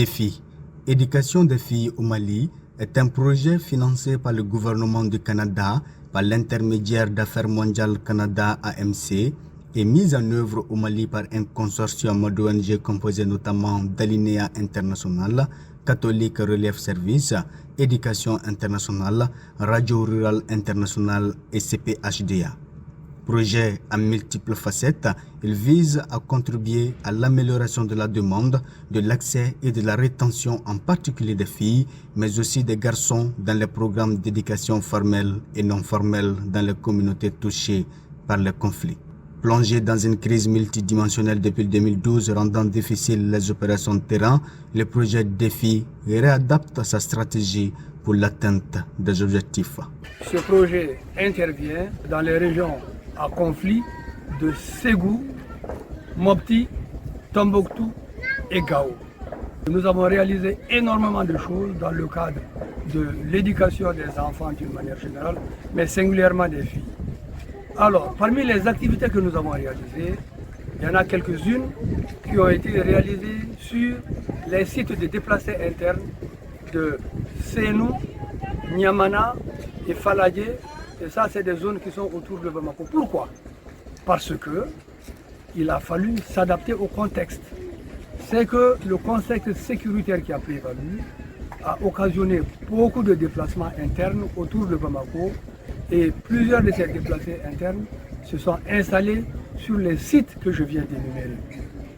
Défi. Éducation des filles au Mali est un projet financé par le gouvernement du Canada, par l'intermédiaire d'Affaires mondiales Canada AMC et mis en œuvre au Mali par un consortium d'ONG composé notamment d'Alinéa International, Catholique Relief Service, Éducation Internationale, Radio Rurale Internationale et CPHDA. Projet à multiples facettes, il vise à contribuer à l'amélioration de la demande, de l'accès et de la rétention en particulier des filles, mais aussi des garçons dans les programmes d'éducation formelle et non formelle dans les communautés touchées par les conflits. Plongé dans une crise multidimensionnelle depuis 2012 rendant difficiles les opérations de terrain, le projet Défi réadapte sa stratégie pour l'atteinte des objectifs. Ce projet intervient dans les régions à conflit de Ségou, Mopti, Tombouctou et Gao. Nous avons réalisé énormément de choses dans le cadre de l'éducation des enfants d'une manière générale, mais singulièrement des filles. Alors, parmi les activités que nous avons réalisées, il y en a quelques-unes qui ont été réalisées sur les sites de déplacés internes de Sénou, Niamana et Faladje. Et ça, c'est des zones qui sont autour de Bamako. Pourquoi? Parce qu'il a fallu s'adapter au contexte. C'est que le contexte sécuritaire qui a prévalu a occasionné beaucoup de déplacements internes autour de Bamako et plusieurs de ces déplacés internes se sont installés sur les sites que je viens d'énumérer.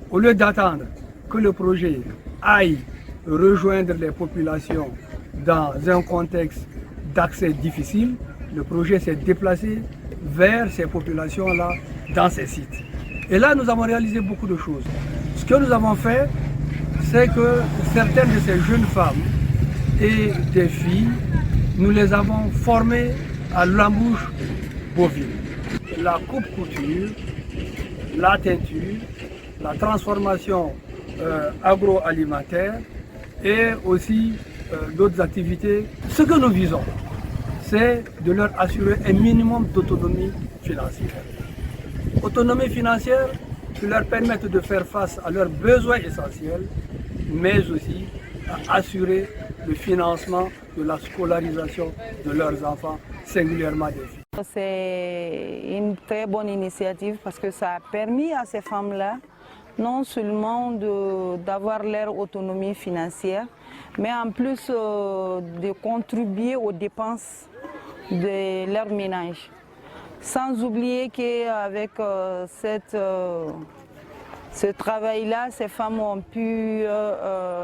Au lieu d'attendre que le projet aille rejoindre les populations dans un contexte d'accès difficile, le projet s'est déplacé vers ces populations-là, dans ces sites. Et là, nous avons réalisé beaucoup de choses. Ce que nous avons fait, c'est que certaines de ces jeunes femmes et des filles, nous les avons formées à l'embouche bovine. La coupe-couture, la teinture, la transformation agroalimentaire et aussi d'autres activités. Ce que nous visons, c'est de leur assurer un minimum d'autonomie financière. Autonomie financière qui leur permette de faire face à leurs besoins essentiels, mais aussi à assurer le financement de la scolarisation de leurs enfants, singulièrement des filles. C'est une très bonne initiative parce que ça a permis à ces femmes-là non seulement d'avoir leur autonomie financière, mais en plus de contribuer aux dépenses de leur ménage. Sans oublier qu'avec ce travail-là, ces femmes ont pu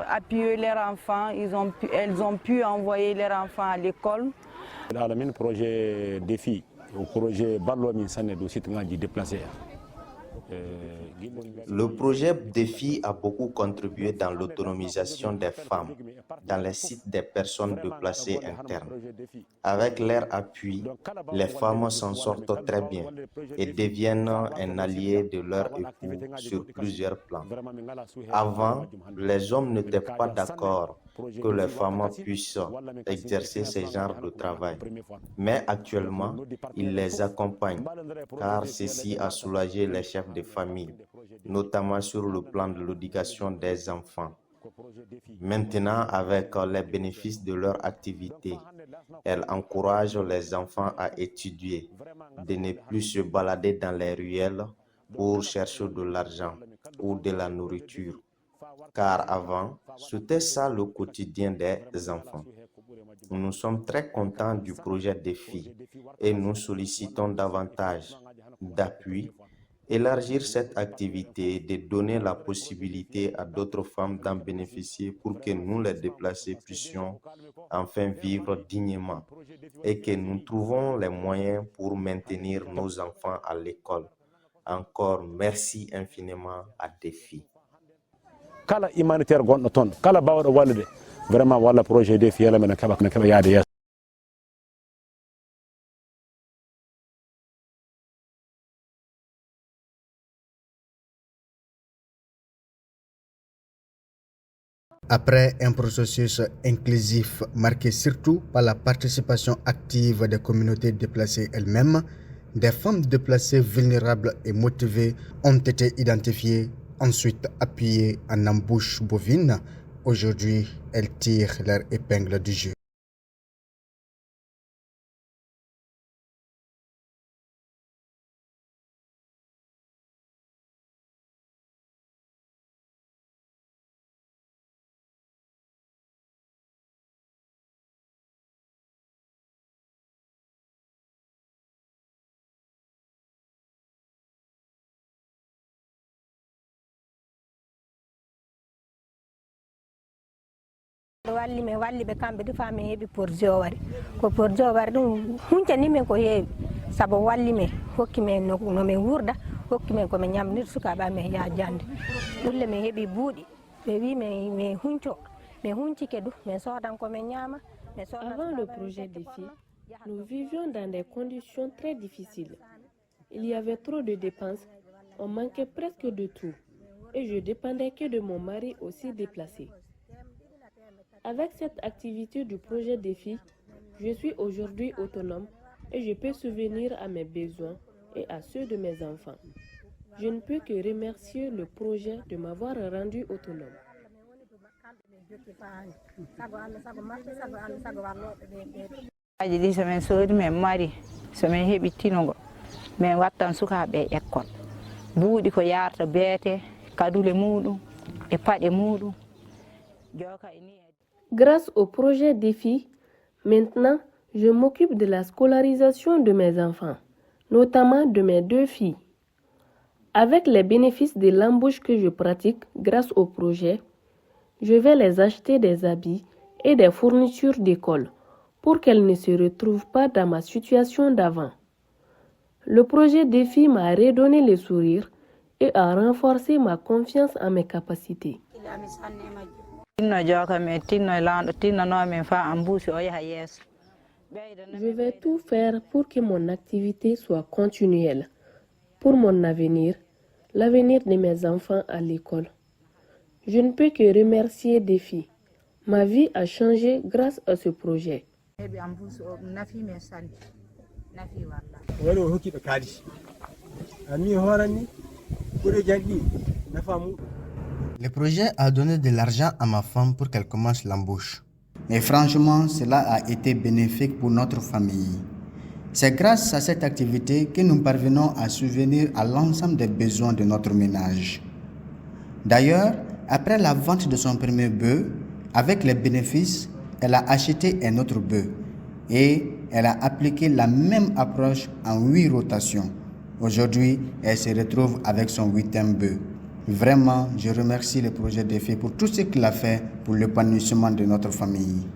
appuyer leurs enfants, elles ont pu envoyer leurs enfants à l'école. Le projet Défi, le projet Barlomi Sané du site du déplacé. Le projet Défi a beaucoup contribué dans l'autonomisation des femmes dans les sites des personnes déplacées internes. Avec leur appui, les femmes s'en sortent très bien et deviennent un allié de leur époux sur plusieurs plans. Avant, les hommes n'étaient pas d'accord que les femmes puissent exercer ce genre de travail. Mais actuellement, ils les accompagnent car ceci a soulagé les chefs de famille, notamment sur le plan de l'éducation des enfants. Maintenant, avec les bénéfices de leur activité, elles encouragent les enfants à étudier, de ne plus se balader dans les ruelles pour chercher de l'argent ou de la nourriture. Car avant, c'était ça le quotidien des enfants. Nous sommes très contents du projet Défi et nous sollicitons davantage d'appui, élargir cette activité et de donner la possibilité à d'autres femmes d'en bénéficier pour que nous, les déplacés, puissions enfin vivre dignement et que nous trouvons les moyens pour maintenir nos enfants à l'école. Encore merci infiniment à Défi. Kala humanitaire gonɗo toon kala bawɗo wallude vraiment walla projet Défi yala men keɓa yaade yeeso. Après un processus inclusif marqué surtout par la participation active des communautés déplacées elles-mêmes, des femmes déplacées vulnérables et motivées ont été identifiées, ensuite appuyées en embouche bovine, Aujourd'hui, elles tirent leur épingle du jeu. walli ɓe kamɓe ɗi fami heeɓi porjowari ko porjowari ɗum huncani men ko heewi saabu walli men hokki men no min wurda hokki men komin ñamnir sukaɓe amen ya jande ɗulle min heeɓi buuɗi ɓe wi min hunco min huncike du min sohdan komin ñama. Avant le projet DEFI, nous vivions dans des conditions très difficiles. Il y avait trop de dépenses, on manquait presque de tout et je dépendais que de mon mari aussi déplacé. Avec cette activité du projet DEFI, je suis aujourd'hui autonome et je peux subvenir à mes besoins et à ceux de mes enfants. Je ne peux que remercier le projet de m'avoir rendu autonome. Grâce au projet DEFI, maintenant, je m'occupe de la scolarisation de mes enfants, notamment de mes 2 filles. Avec les bénéfices de l'embauche que je pratique grâce au projet, je vais les acheter des habits et des fournitures d'école pour qu'elles ne se retrouvent pas dans ma situation d'avant. Le projet DEFI m'a redonné le sourire et a renforcé ma confiance en mes capacités. Je vais tout faire pour que mon activité soit continuelle, pour mon avenir, l'avenir de mes enfants à l'école. Je ne peux que remercier DEFI. Ma vie a changé grâce à ce projet. Le projet a donné de l'argent à ma femme pour qu'elle commence l'embauche. Mais franchement, cela a été bénéfique pour notre famille. C'est grâce à cette activité que nous parvenons à subvenir à l'ensemble des besoins de notre ménage. D'ailleurs, après la vente de son premier bœuf, avec les bénéfices, elle a acheté un autre bœuf et elle a appliqué la même approche en 8 rotations. Aujourd'hui, elle se retrouve avec son 8e bœuf. Vraiment, je remercie le projet DEFI pour tout ce qu'il a fait pour l'épanouissement de notre famille.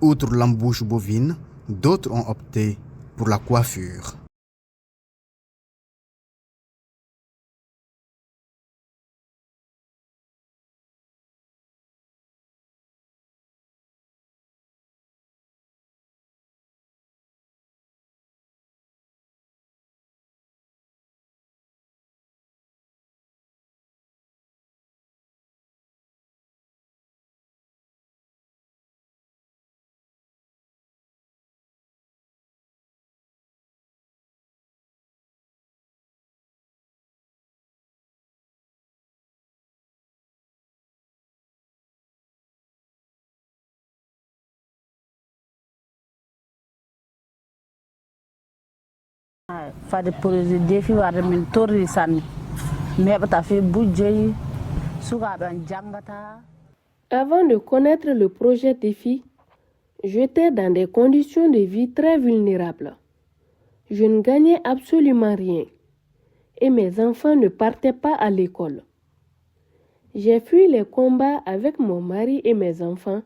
Outre l'embauche bovine, d'autres ont opté pour la coiffure. Avant de connaître le projet DEFI, j'étais dans des conditions de vie très vulnérables. Je ne gagnais absolument rien et mes enfants ne partaient pas à l'école. J'ai fui les combats avec mon mari et mes enfants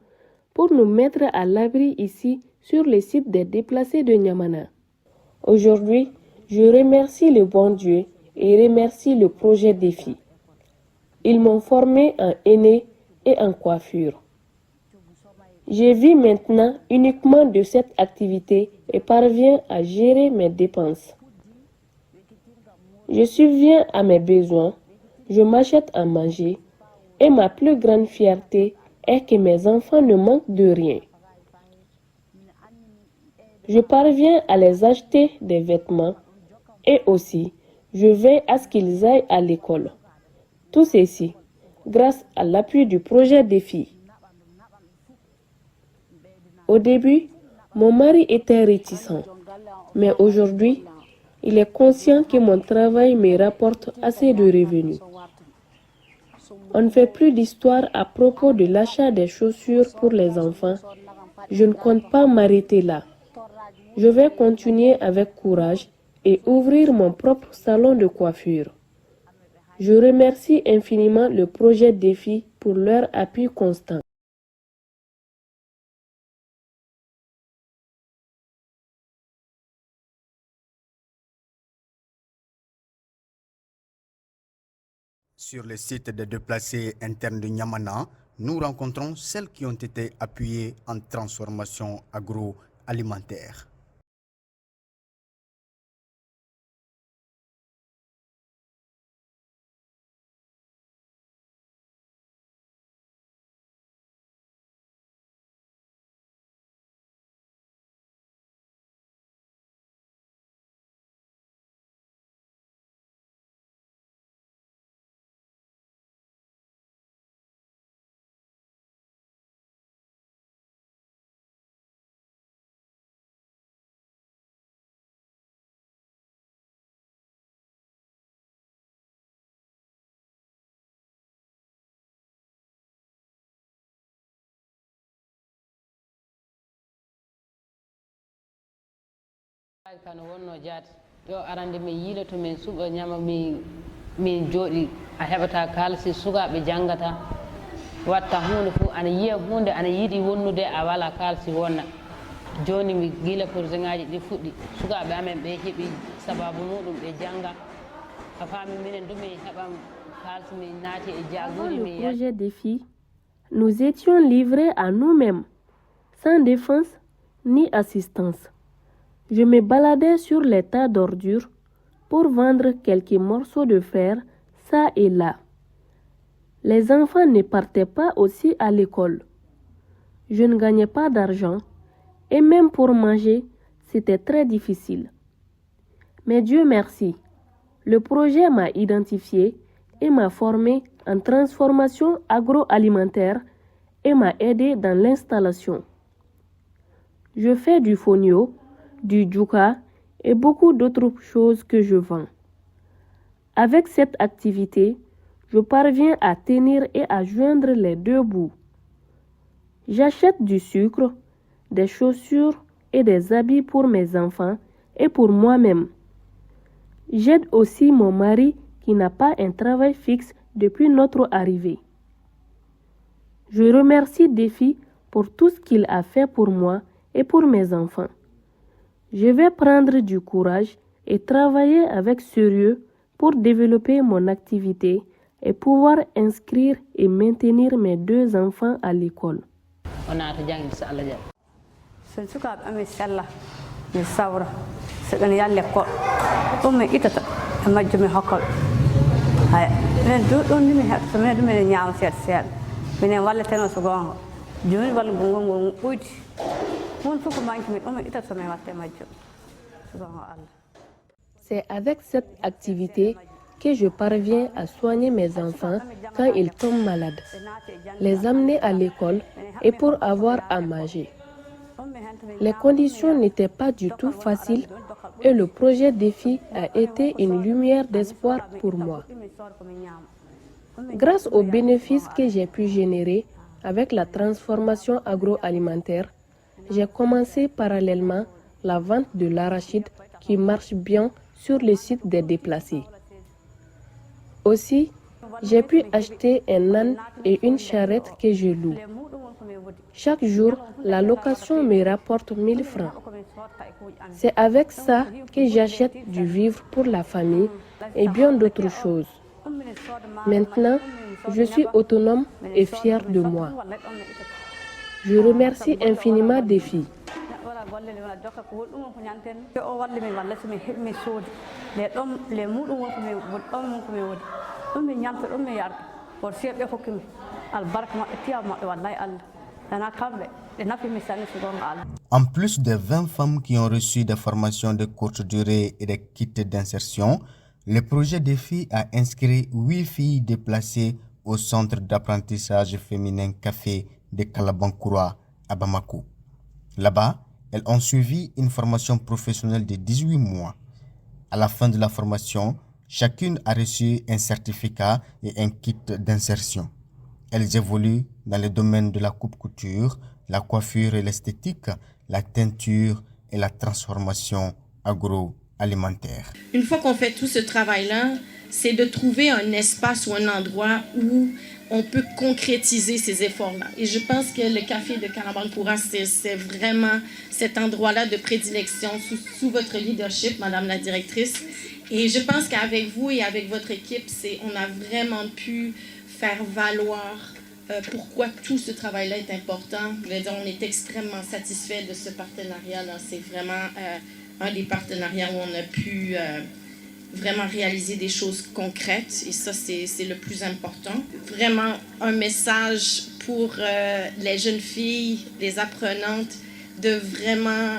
pour nous mettre à l'abri ici sur le site des déplacés de Niamana. Aujourd'hui, je remercie le bon Dieu et remercie le projet DEFI. Ils m'ont formé en aîné et en coiffure. Je vis maintenant uniquement de cette activité et parviens à gérer mes dépenses. Je subviens à mes besoins, je m'achète à manger Et ma plus grande fierté est que mes enfants ne manquent de rien. Je parviens à les acheter des vêtements et aussi je veille à ce qu'ils aillent à l'école. Tout ceci grâce à l'appui du projet DEFI. Au début, mon mari était réticent, mais aujourd'hui, il est conscient que mon travail me rapporte assez de revenus. On ne fait plus d'histoire à propos de l'achat des chaussures pour les enfants. Je ne compte pas m'arrêter là. Je vais continuer avec courage et ouvrir mon propre salon de coiffure. Je remercie infiniment le projet DEFI pour leur appui constant. Sur le site des déplacés internes de Niamana, nous rencontrons celles qui ont été appuyées en transformation agroalimentaire. kan wonno jaati yo arande mi yiiloto min suɓa ñama min jooɗi a heɓata kalsi sukaɓe jangata watta hunde fof ana yiya hunde ana yiiɗi wonnude a wala kalsi wonna joni mi gila projet ngaji ɗi fuɗɗi sukaɓe amen ɓe heeɓi sababu muɗum ɓe janga a faami minen du mi heɓam kalsi mi naati e jaguji mi projet DEFI, nous étions livrés à nous-mêmes sans défense ni assistance. Je me baladais sur les tas d'ordures pour vendre quelques morceaux de fer, ça et là. Les enfants ne partaient pas aussi à l'école. Je ne gagnais pas d'argent et même pour manger, c'était très difficile. Mais Dieu merci, le projet m'a identifié et m'a formé en transformation agroalimentaire et m'a aidé dans l'installation. Je fais du fonio, du djouka et beaucoup d'autres choses que je vends. Avec cette activité, je parviens à tenir et à joindre les deux bouts. J'achète du sucre, des chaussures et des habits pour mes enfants et pour moi-même. J'aide aussi mon mari qui n'a pas un travail fixe depuis notre arrivée. Je remercie DEFI pour tout ce qu'il a fait pour moi et pour mes enfants. Je vais prendre du courage et travailler avec sérieux pour développer mon activité et pouvoir inscrire et maintenir mes deux enfants à l'école. C'est avec cette activité que je parviens à soigner mes enfants quand ils tombent malades, les amener à l'école et pour avoir à manger. Les conditions n'étaient pas du tout faciles et le projet DEFI a été une lumière d'espoir pour moi. Grâce aux bénéfices que j'ai pu générer avec la transformation agroalimentaire, j'ai commencé parallèlement la vente de l'arachide qui marche bien sur le site des déplacés. Aussi, j'ai pu acheter un âne et une charrette que je loue. Chaque jour, la location me rapporte 1000 francs. C'est avec ça que j'achète du vivre pour la famille et bien d'autres choses. Maintenant, je suis autonome et fière de moi. Je remercie infiniment DEFI. En plus des 20 femmes qui ont reçu des formations de courte durée et des kits d'insertion, le projet DEFI a inscrit 8 filles déplacées au centre d'apprentissage féminin Café de Kalabankoura à Bamako. Là-bas, elles ont suivi une formation professionnelle de 18 mois. À la fin de la formation, chacune a reçu un certificat et un kit d'insertion. Elles évoluent dans les domaines de la coupe-couture, la coiffure et l'esthétique, la teinture et la transformation agroalimentaire. Une fois qu'on fait tout ce travail-là, c'est de trouver un espace ou un endroit où on peut concrétiser ces efforts-là. Et je pense que le Café de Kalabankoura, c'est vraiment cet endroit-là de prédilection sous votre leadership, Madame la directrice. Et je pense qu'avec vous et avec votre équipe, on a vraiment pu faire valoir pourquoi tout ce travail-là est important. Je veux dire, on est extrêmement satisfait de ce partenariat-là. C'est vraiment un des partenariats où on a pu vraiment réaliser des choses concrètes. Et ça, c'est le plus important. Vraiment un message pour les jeunes filles, les apprenantes, de vraiment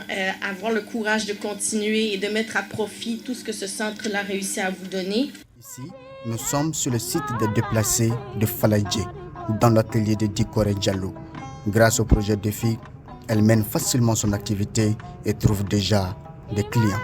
avoir le courage de continuer et de mettre à profit tout ce que ce centre-là réussit à vous donner. Ici, nous sommes sur le site des déplacés de Faladje, dans l'atelier de Dikore Diallo. Grâce au projet DEFI, elle mène facilement son activité et trouve déjà des clients.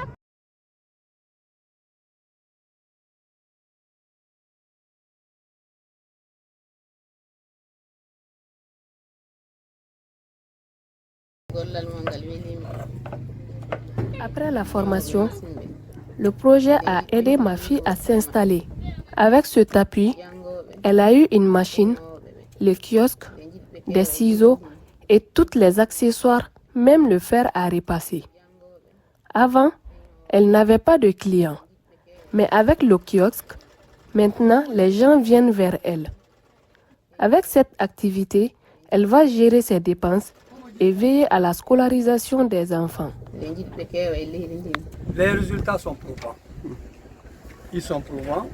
Après la formation, le projet a aidé ma fille à s'installer. Avec cet appui, elle a eu une machine, le kiosque, des ciseaux et tous les accessoires, même le fer à repasser. Avant, elle n'avait pas de clients. Mais avec le kiosque, maintenant les gens viennent vers elle. Avec cette activité, elle va gérer ses dépenses et veiller à la scolarisation des enfants. Les résultats sont probants. Ils sont probants,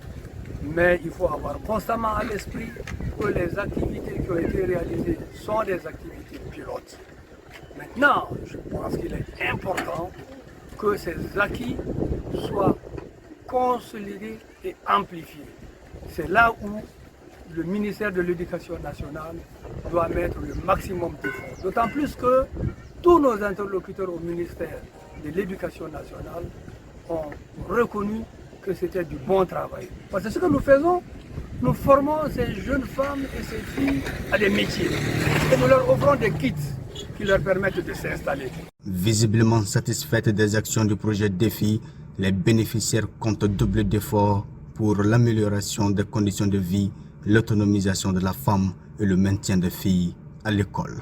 mais il faut avoir constamment à l'esprit que les activités qui ont été réalisées sont des activités pilotes. Maintenant, je pense qu'il est important que ces acquis soient consolidés et amplifiés. C'est là où le ministère de l'Éducation nationale doit mettre le maximum d'efforts. D'autant plus que tous nos interlocuteurs au ministère de l'Éducation nationale ont reconnu que c'était du bon travail. Parce que ce que nous faisons, nous formons ces jeunes femmes et ces filles à des métiers. Et nous leur offrons des kits qui leur permettent de s'installer. Visiblement satisfaite des actions du projet DEFI, les bénéficiaires comptent doubler d'efforts pour l'amélioration des conditions de vie, l'autonomisation de la femme et le maintien des filles à l'école.